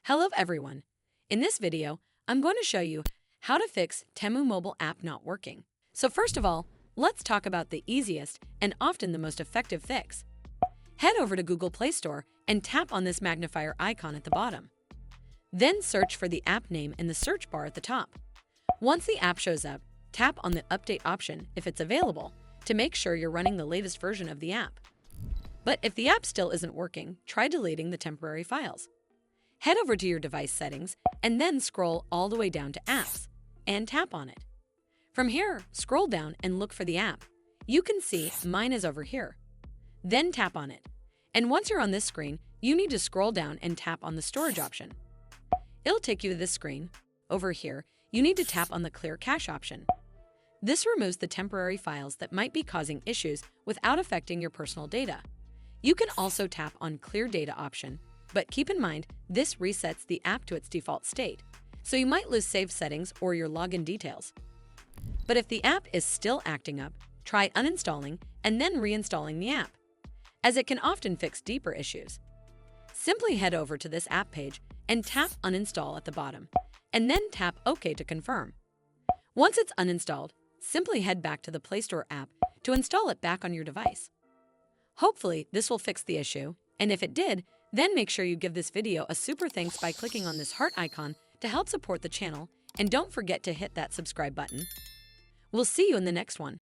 Hello everyone. In this video, I'm going to show you how to fix Temu mobile app not working. So first of all, let's talk about the easiest and often the most effective fix. Head over to Google Play Store and tap on this magnifier icon at the bottom. Then search for the app name in the search bar at the top. Once the app shows up, tap on the update option if it's available to make sure you're running the latest version of the app. But if the app still isn't working, try deleting the temporary files. Head over to your device settings and then scroll all the way down to Apps and tap on it. From here, scroll down and look for the app. You can see mine is over here. Then tap on it. And once you're on this screen, you need to scroll down and tap on the storage option. It'll take you to this screen. Over here, you need to tap on the Clear Cache option. This removes the temporary files that might be causing issues without affecting your personal data. You can also tap on Clear Data option, but keep in mind this resets the app to its default state, so you might lose saved settings or your login details. But if the app is still acting up, try uninstalling and then reinstalling the app, as it can often fix deeper issues. Simply head over to this app page and tap Uninstall at the bottom, and then tap OK to confirm. Once it's uninstalled, simply head back to the Play Store app to install it back on your device. Hopefully, this will fix the issue, and if it did, then make sure you give this video a super thanks by clicking on this heart icon to help support the channel, and don't forget to hit that subscribe button. We'll see you in the next one.